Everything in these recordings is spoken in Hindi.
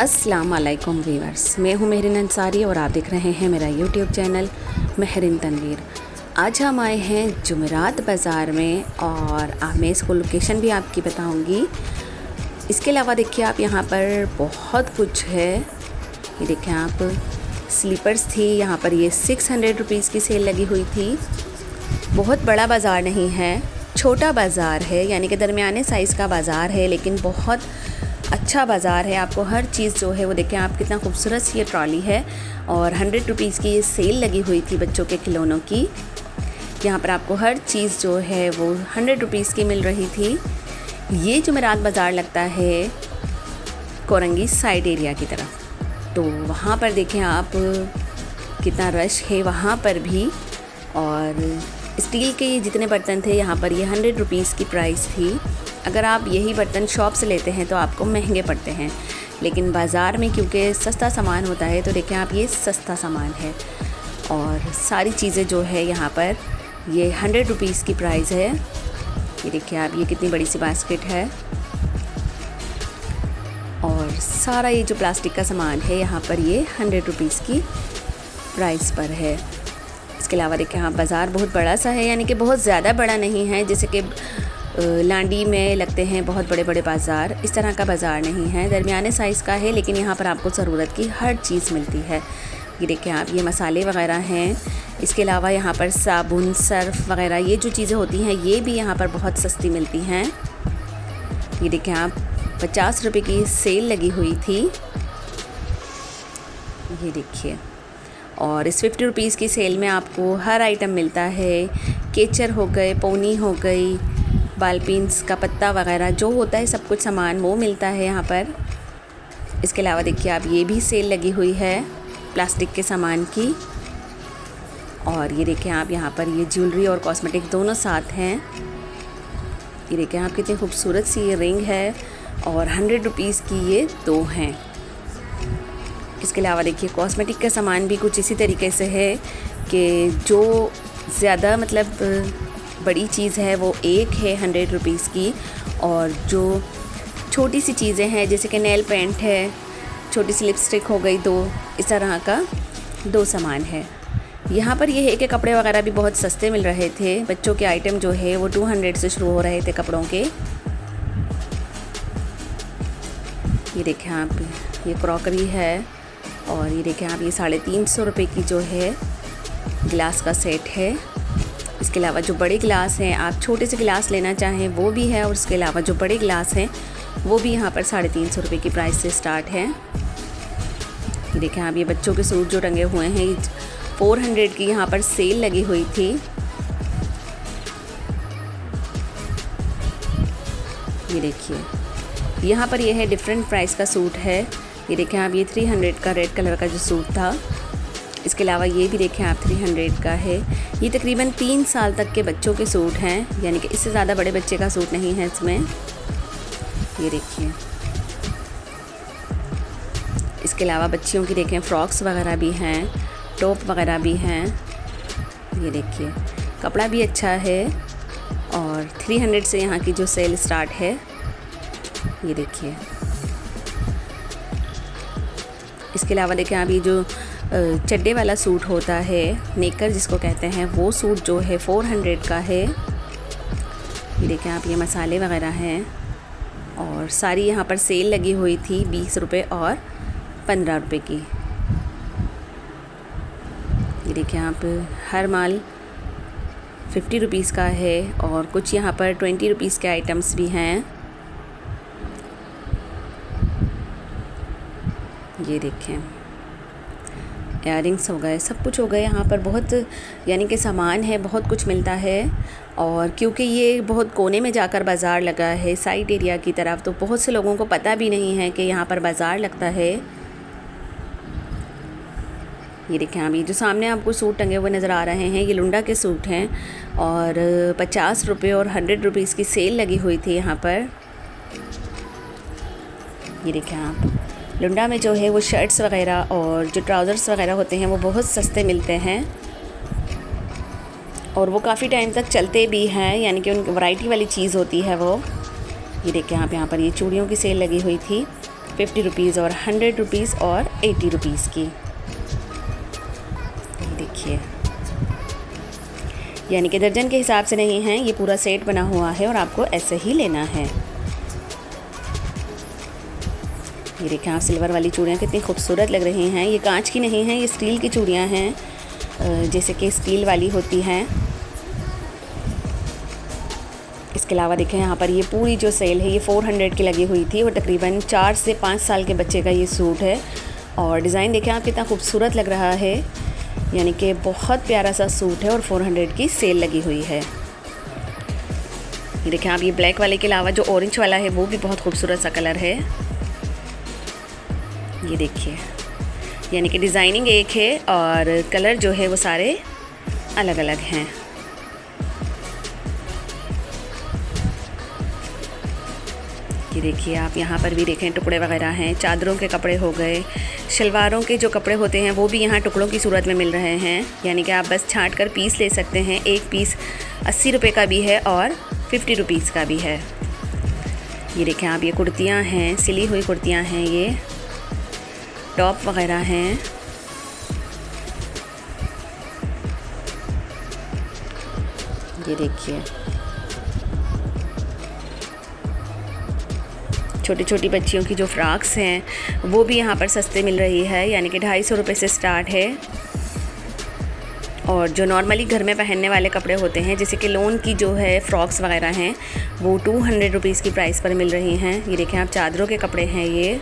अस्सलाम वालेकुम वीवर्स, मैं हूं मेहरीन अंसारी और आप देख रहे हैं मेरा यूट्यूब चैनल मेहरीन तनवीर। आज हम आए हैं जुमेरात बाज़ार में और मैं इसको लोकेशन भी आपकी बताऊंगी। इसके अलावा देखिए आप यहाँ पर बहुत कुछ है। ये देखें आप, स्लीपर्स थी यहाँ पर, ये 600 रुपीज़ की सेल लगी हुई थी। बहुत बड़ा बाज़ार नहीं है, छोटा बाज़ार है, यानी कि दरमियाने साइज़ का बाज़ार है, लेकिन बहुत अच्छा बाज़ार है। आपको हर चीज़ जो है वो देखें आप, कितना खूबसूरत सी ये ट्रॉली है और 100 रुपीज़ की ये सेल लगी हुई थी बच्चों के खिलौनों की। यहाँ पर आपको हर चीज़ जो है वो 100 रुपीज़ की मिल रही थी। ये जुमेरात बाज़ार लगता है कोरंगी साइड एरिया की तरफ, तो वहाँ पर देखें आप कितना रश है वहाँ पर भी। और स्टील के ये जितने बर्तन थे यहाँ पर, ये 100 रुपीज़ की प्राइस थी। अगर आप यही बर्तन शॉप से लेते हैं तो आपको महंगे पड़ते हैं, लेकिन बाज़ार में क्योंकि सस्ता सामान होता है तो देखें आप, ये सस्ता सामान है। और सारी चीज़ें जो है यहाँ पर ये 100 रुपीज़ की प्राइस है। ये देखिए आप, ये कितनी बड़ी सी बास्केट है और सारा ये जो प्लास्टिक का सामान है यहाँ पर ये 100 रुपीज़ की प्राइस पर है। इसके अलावा देखिए हाँ, बाज़ार बहुत बड़ा सा है, यानी कि बहुत ज़्यादा बड़ा नहीं है जैसे कि लांडी में लगते हैं बहुत बड़े बड़े बाज़ार। इस तरह का बाज़ार नहीं है, दरमियाने साइज़ का है, लेकिन यहाँ पर आपको ज़रूरत की हर चीज़ मिलती है। ये देखें आप, ये मसाले वग़ैरह हैं। इसके अलावा यहाँ पर साबुन, सर्फ़ वग़ैरह ये जो चीज़ें होती हैं ये भी यहाँ पर बहुत सस्ती मिलती हैं। ये देखें आप, 50 रुपये की सेल लगी हुई थी। ये देखिए, और इस 50 रुपीज़ की सेल में आपको हर आइटम मिलता है। केचर हो गए, पोनी हो गई, बालपीन्स का पत्ता वगैरह जो होता है सब कुछ सामान वो मिलता है यहाँ पर। इसके अलावा देखिए आप, ये भी सेल लगी हुई है प्लास्टिक के सामान की। और ये देखें आप, यहाँ पर ये ज्वेलरी और कॉस्मेटिक दोनों साथ हैं। ये देखें आप, कितनी खूबसूरत सी ये रिंग है और 100 रुपीज़ की ये 2 हैं। इसके अलावा देखिए कॉस्मेटिक का सामान भी कुछ इसी तरीके से है कि जो ज़्यादा मतलब बड़ी चीज़ है वो एक है 100 रुपीज़ की, और जो छोटी सी चीज़ें हैं जैसे कि नेल पेंट है, छोटी सी लिपस्टिक हो गई 2, इस तरह का 2 सामान है। यहाँ पर ये है कि कपड़े वगैरह भी बहुत सस्ते मिल रहे थे। बच्चों के आइटम जो है वो 200 से शुरू हो रहे थे कपड़ों के। ये देखें आप, ये क्रॉकरी है और ये देखें आप, ये 350 रुपये की जो है गिलास का सेट है। इसके अलावा जो बड़े गिलास हैं, आप छोटे से गिलास लेना चाहें वो भी है, और उसके अलावा जो बड़े गिलास हैं वो भी यहाँ पर 350 रुपये की प्राइस से स्टार्ट है। ये देखें आप, ये बच्चों के सूट जो टंगे हुए हैं, 400 की यहाँ पर सेल लगी हुई थी। ये देखिए, यहाँ पर ये है डिफरेंट प्राइस का सूट है। ये देखें आप, ये 300 का रेड कलर का जो सूट था। इसके अलावा ये भी देखें आप, 300 का है। ये तकरीबन 3 साल तक के बच्चों के सूट हैं, यानी कि इससे ज़्यादा बड़े बच्चे का सूट नहीं है इसमें। ये देखिए, इसके अलावा बच्चियों की देखें फ्रॉक्स वगैरह भी हैं, टॉप वगैरह भी हैं। ये देखिए, कपड़ा भी अच्छा है और 300 से यहाँ की जो सेल स्टार्ट है। ये देखिए, इसके अलावा देखें आप, ये जो चड्डे वाला सूट होता है, नेकर जिसको कहते हैं, वो सूट जो है 400 का है। ये देखें आप, ये मसाले वगैरह हैं और सारी यहाँ पर सेल लगी हुई थी 20 रुपये और 15 रुपये की। ये देखें आप, हर माल 50 रुपीज़ का है और कुछ यहाँ पर 20 रुपीज़ के आइटम्स भी हैं। ये देखें, इयररिंग्स हो गए, सब कुछ हो गए यहाँ पर। बहुत यानी कि सामान है, बहुत कुछ मिलता है। और क्योंकि ये बहुत कोने में जाकर बाज़ार लगा है साइड एरिया की तरफ, तो बहुत से लोगों को पता भी नहीं है कि यहाँ पर बाज़ार लगता है। ये देखें आप, ये जो सामने आपको सूट टंगे हुए नज़र आ रहे हैं, ये लुंडा के सूट हैं और 50 रुपये और 100 रुपीज़ की सेल लगी हुई थी यहाँ पर। ये देखें आप, लुंडा में जो है वो शर्ट्स वगैरह और जो ट्राउज़र्स वगैरह होते हैं वो बहुत सस्ते मिलते हैं और वो काफ़ी टाइम तक चलते भी हैं, यानी कि उनकी वैरायटी वाली चीज़ होती है वो। ये देखें आप, यहाँ पर ये चूड़ियों की सेल लगी हुई थी 50 रुपीज़ और 100 रुपीज़ और 80 रुपीज़ की। देखिए, यानी कि दर्जन के हिसाब से नहीं है, ये पूरा सेट बना हुआ है और आपको ऐसे ही लेना है। ये देखें आप, सिल्वर वाली चूड़ियाँ कितनी खूबसूरत लग रही हैं। ये कांच की नहीं हैं, ये स्टील की चूड़ियाँ हैं, जैसे कि स्टील वाली होती हैं। इसके अलावा देखें यहाँ पर ये पूरी जो सेल है ये 400 की लगी हुई थी और तकरीबन 4 से 5 साल के बच्चे का ये सूट है। और डिज़ाइन देखें आप कितना खूबसूरत लग रहा है, यानी कि बहुत प्यारा सा सूट है और 400 की सेल लगी हुई है। ये देखें आप, ये ब्लैक वाले के अलावा जो ऑरेंज वाला है वो भी बहुत खूबसूरत सा कलर है। ये देखिए, यानी कि डिज़ाइनिंग एक है और कलर जो है वो सारे अलग अलग हैं। ये देखिए आप, यहाँ पर भी देखें टुकड़े वगैरह हैं, चादरों के कपड़े हो गए, शलवारों के जो कपड़े होते हैं वो भी यहाँ टुकड़ों की सूरत में मिल रहे हैं। यानी कि आप बस छांट कर पीस ले सकते हैं। एक पीस 80 रुपये का भी है और 50 रुपीज़ का भी है। ये देखें आप, ये कुर्तियाँ हैं, सिली हुई कुर्तियाँ हैं, ये टॉप वगैरह हैं। ये देखिए, छोटी छोटी बच्चियों की जो फ्रॉक्स हैं वो भी यहाँ पर सस्ते मिल रही है, यानी कि 250 रुपये से स्टार्ट है। और जो नॉर्मली घर में पहनने वाले कपड़े होते हैं, जैसे कि लोन की जो है फ्रॉक्स वगैरह हैं, वो 200 रुपीज़ की प्राइस पर मिल रही हैं। ये देखें आप, चादरों के कपड़े हैं ये।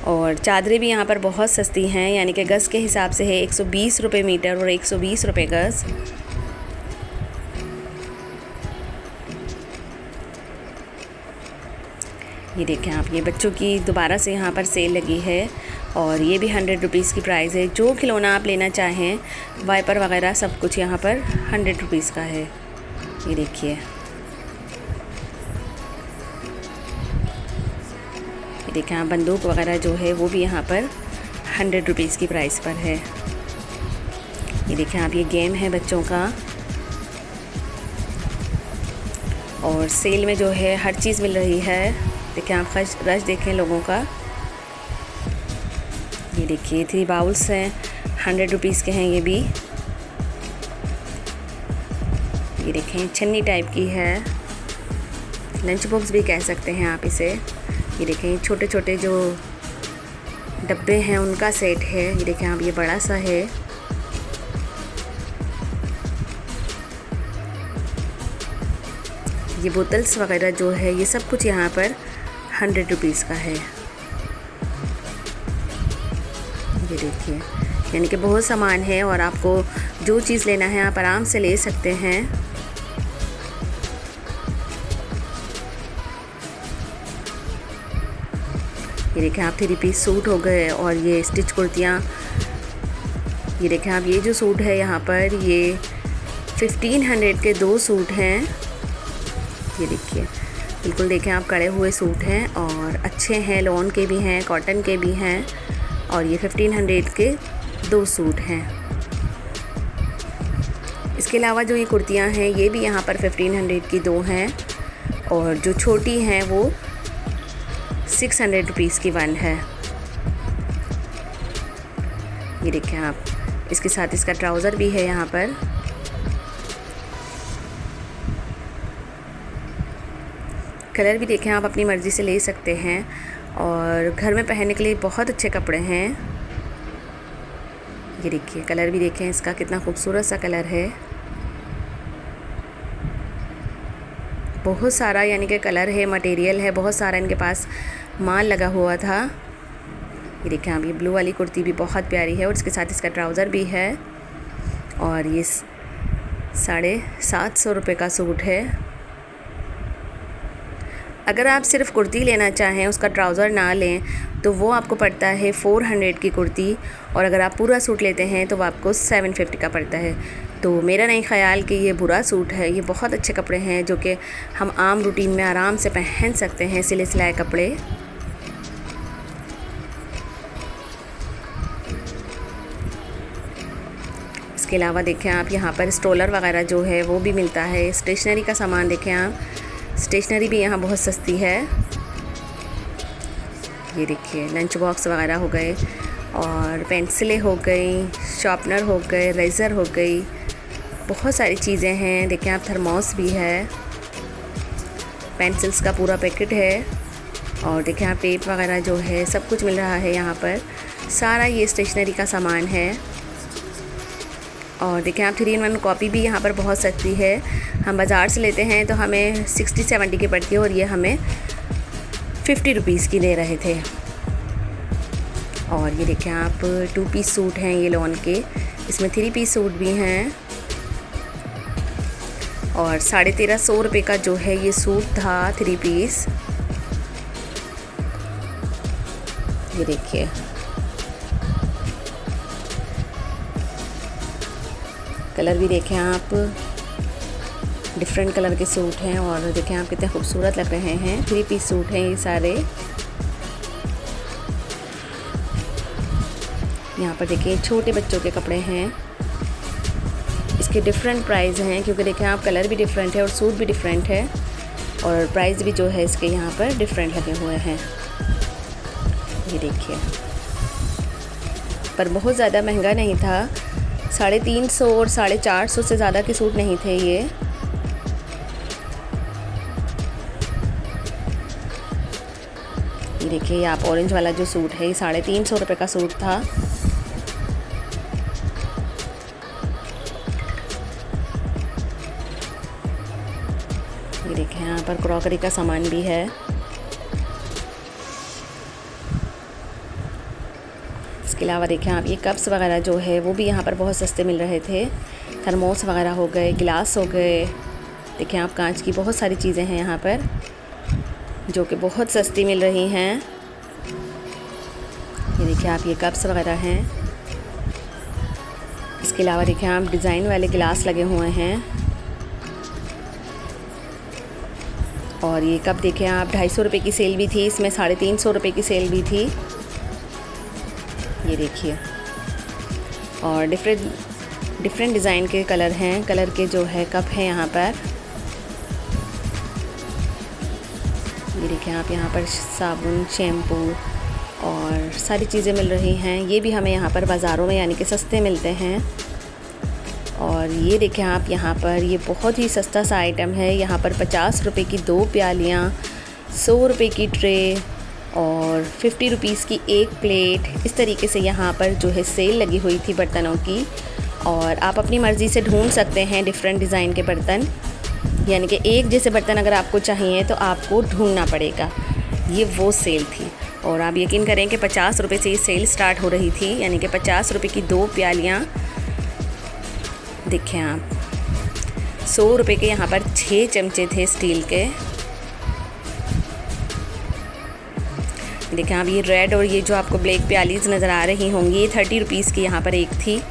और चादरें भी यहाँ पर बहुत सस्ती हैं, यानी कि गज़ के हिसाब से है 120 रुपये मीटर और 120 रुपये गज़। ये देखें आप, ये बच्चों की दोबारा से यहाँ पर सेल लगी है और ये भी 100 रुपीज़ की प्राइस है। जो खिलौना आप लेना चाहें, वाइपर वगैरह सब कुछ यहाँ पर 100 रुपीज़ का है। ये देखिए, ये देखें आप, बंदूक वगैरह जो है वो भी यहाँ पर 100 रुपीज़ की प्राइस पर है। ये देखें आप, ये गेम है बच्चों का और सेल में जो है हर चीज़ मिल रही है। देखें आप, रश देखें लोगों का। ये देखिए, 3 बाउल्स हैं, 100 रुपीज़ के हैं ये भी। ये देखें, छन्नी टाइप की है, लंच बॉक्स भी कह सकते हैं आप इसे। ये देखें, छोटे छोटे जो डब्बे हैं उनका सेट है। ये देखें आप, ये बड़ा सा है। ये बोतल्स वगैरह जो है ये सब कुछ यहाँ पर 100 रुपीज़ का है। ये देखिए, यानी कि बहुत सामान है और आपको जो चीज़ लेना है आप आराम से ले सकते हैं। ये देखें आप, 3 पीस सूट हो गए और ये स्टिच कुर्तियाँ। ये देखें आप, ये जो सूट है यहाँ पर ये 1500 के 2 सूट हैं। ये देखिए, बिल्कुल देखें आप, कड़े हुए सूट हैं और अच्छे हैं, लॉन के भी हैं, कॉटन के भी हैं और ये 1500 के 2 सूट हैं। इसके अलावा जो ये कुर्तियाँ हैं ये भी यहाँ पर 1500 की 2 हैं और जो छोटी हैं वो 600 रुपीज़ की 1 है। ये देखें आप, इसके साथ इसका ट्राउज़र भी है यहाँ पर। कलर भी देखें आप, अपनी मर्ज़ी से ले सकते हैं और घर में पहनने के लिए बहुत अच्छे कपड़े हैं। ये देखिए, कलर भी देखें इसका कितना खूबसूरत सा कलर है। बहुत सारा यानी कि कलर है, मटेरियल है, बहुत सारा इनके पास माल लगा हुआ था। ये देखें आप, ये ब्लू वाली कुर्ती भी बहुत प्यारी है और इसके साथ इसका ट्राउज़र भी है और ये 750 रुपये का सूट है। अगर आप सिर्फ कुर्ती लेना चाहें, उसका ट्राउज़र ना लें, तो वो आपको पड़ता है 400 की कुर्ती और अगर आप पूरा सूट लेते हैं तो वो आपको 750 का पड़ता है। तो मेरा नहीं ख़्याल कि ये बुरा सूट है। ये बहुत अच्छे कपड़े हैं जो कि हम आम रूटीन में आराम से पहन सकते हैं, सिले सिलाए कपड़े। इसके अलावा देखें आप, यहाँ पर स्टोलर वगैरह जो है वो भी मिलता है। स्टेशनरी का सामान देखें आप, स्टेशनरी भी यहाँ बहुत सस्ती है। ये देखिए लंच बॉक्स वगैरह हो गए और पेंसिलें हो गई, शार्पनर हो गए, रेज़र हो गई, बहुत सारी चीज़ें हैं। देखिए आप थर्मोस भी है, पेंसिल्स का पूरा पैकेट है और देखिए आप टेप वगैरह जो है सब कुछ मिल रहा है यहाँ पर। सारा ये स्टेशनरी का सामान है। और देखिए आप 3-in-1 कॉपी भी यहाँ पर बहुत सस्ती है। हम बाज़ार से लेते हैं तो हमें 60-70 की पड़ती है और ये हमें 50 रुपीज़ की दे रहे थे। और ये देखिए आप 2 पीस सूट हैं ये लॉन के, इसमें 3 पीस सूट भी हैं। और 1350 रुपये का जो है ये सूट था 3 पीस। ये देखिए कलर भी देखें आप, डिफरेंट कलर के सूट हैं और देखें आप कितने खूबसूरत लग रहे हैं। 3 पीस सूट हैं ये सारे। यहाँ पर देखिए छोटे बच्चों के कपड़े हैं, इसके डिफरेंट प्राइस हैं क्योंकि देखें आप कलर भी डिफरेंट है और सूट भी डिफरेंट है और प्राइस भी जो है इसके यहाँ पर डिफरेंट लगे हुए हैं। ये देखिए पर बहुत ज़्यादा महंगा नहीं था, 350 और 450 से ज़्यादा के सूट नहीं थे ये। ये देखिए आप ऑरेंज वाला जो सूट है ये 350 रुपये का सूट था। ये देखिए यहाँ पर क्रॉकरी का सामान भी है। इसके अलावा देखें आप ये कप्स वगैरह जो है वो भी यहाँ पर बहुत सस्ते मिल रहे थे। थर्मोस वगैरह हो गए, गिलास हो गए। देखें आप कांच की बहुत सारी चीज़ें हैं यहाँ पर जो कि बहुत सस्ती मिल रही हैं। ये देखिए आप ये कप्स वगैरह हैं। इसके अलावा देखें आप डिज़ाइन वाले गिलास लगे हुए हैं। और ये कप देखें आप 250 रुपये की सेल भी थी, इसमें 350 रुपये की सेल भी थी। ये देखिए और डिफरेंट डिज़ाइन के कलर हैं, कलर के जो है कप हैं यहाँ पर। ये देखिए आप यहाँ पर साबुन, शैम्पू और सारी चीज़ें मिल रही हैं। ये भी हमें यहाँ पर बाज़ारों में यानी कि सस्ते मिलते हैं। और ये देखें आप यहाँ पर ये बहुत ही सस्ता सा आइटम है। यहाँ पर 50 रुपये की 2 प्यालियाँ, 100 रुपये की ट्रे और 50 रुपीज़ की 1 प्लेट। इस तरीके से यहाँ पर जो है सेल लगी हुई थी बर्तनों की। और आप अपनी मर्ज़ी से ढूंढ सकते हैं डिफरेंट डिज़ाइन के बर्तन, यानी कि एक जैसे बर्तन अगर आपको चाहिए तो आपको ढूंढना पड़ेगा। ये वो सेल थी और आप यकीन करें कि 50 रुपये से ये सेल स्टार्ट हो रही थी, यानी कि 50 रुपये की 2 प्यालियाँ। देखें आप 100 रुपये के यहाँ पर 6 चमचे थे स्टील के। देखें आप ये रेड और ये जो आपको ब्लैक प्यालीज़ नज़र आ रही होंगी ये 30 रुपीज़ की यहाँ पर एक थी।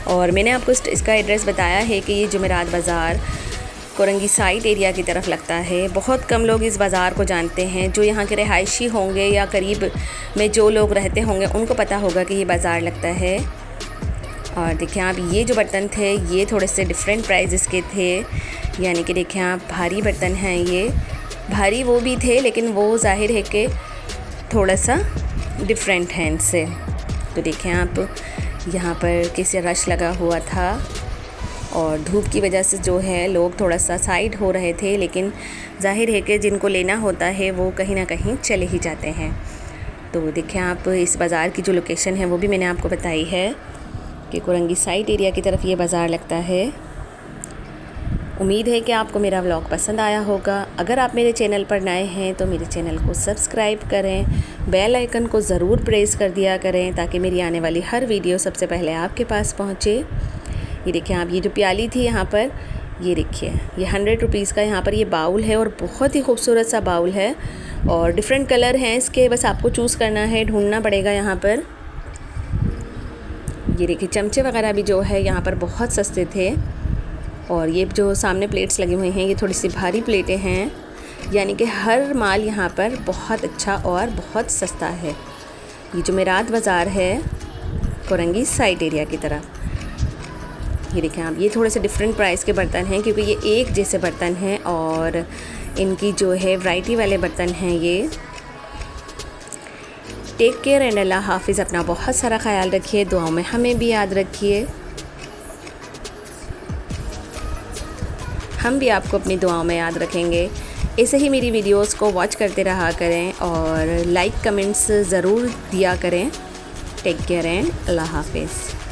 और मैंने आपको इसका एड्रेस बताया है कि ये जुमेरात बाज़ार कोरंगी साइट एरिया की तरफ लगता है। बहुत कम लोग इस बाज़ार को जानते हैं। जो यहाँ के रिहायशी होंगे या करीब में जो लोग रहते होंगे उनको पता होगा कि ये बाज़ार लगता है। और देखिए आप ये जो बर्तन थे ये थोड़े से डिफरेंट प्राइजेस के थे, यानी कि देखिए आप भारी बर्तन हैं। ये भारी वो भी थे लेकिन वो जाहिर है कि थोड़ा सा डिफरेंट हैं इनसे। तो देखें आप यहाँ पर कैसे रश लगा हुआ था और धूप की वजह से जो है लोग थोड़ा सा साइड हो रहे थे, लेकिन जाहिर है कि जिनको लेना होता है वो कहीं ना कहीं चले ही जाते हैं। तो देखें आप इस बाज़ार की जो लोकेशन है वो भी मैंने आपको बताई है कि कोरंगी साइट एरिया की तरफ ये बाज़ार लगता है। उम्मीद है कि आपको मेरा व्लॉग पसंद आया होगा। अगर आप मेरे चैनल पर नए हैं तो मेरे चैनल को सब्सक्राइब करें, बेल आइकन को ज़रूर प्रेस कर दिया करें ताकि मेरी आने वाली हर वीडियो सबसे पहले आपके पास पहुँचे। ये देखिए आप ये जो प्याली थी यहाँ पर, ये देखिए ये 100 रुपीज़ का यहाँ पर ये बाउल है और बहुत ही खूबसूरत सा बाउल है और डिफरेंट कलर हैं इसके, बस आपको चूज़ करना है, ढूंढना पड़ेगा यहाँ पर। ये देखिए चमचे वगैरह भी जो है यहाँ पर बहुत सस्ते थे। और ये जो सामने प्लेट्स लगी हुई हैं ये थोड़ी सी भारी प्लेटें हैं, यानी कि हर माल यहाँ पर बहुत अच्छा और बहुत सस्ता है। ये जुमेरात बाज़ार है कोरंगी साइट एरिया की तरफ। ये देखें आप ये थोड़े से डिफरेंट प्राइस के बर्तन हैं क्योंकि ये एक जैसे बर्तन हैं और इनकी जो है वैरायटी वाले बर्तन हैं ये। टेक केयर एंड अल्लाह हाफिज़। अपना बहुत सारा ख्याल रखिए, दुआओं में हमें भी याद रखिए। हम भी आपको अपनी दुआओं में याद रखेंगे। ऐसे ही मेरी वीडियोस को वॉच करते रहा करें और लाइक कमेंट्स ज़रूर दिया करें। टेक केयर एंड अल्लाह हाफिज़।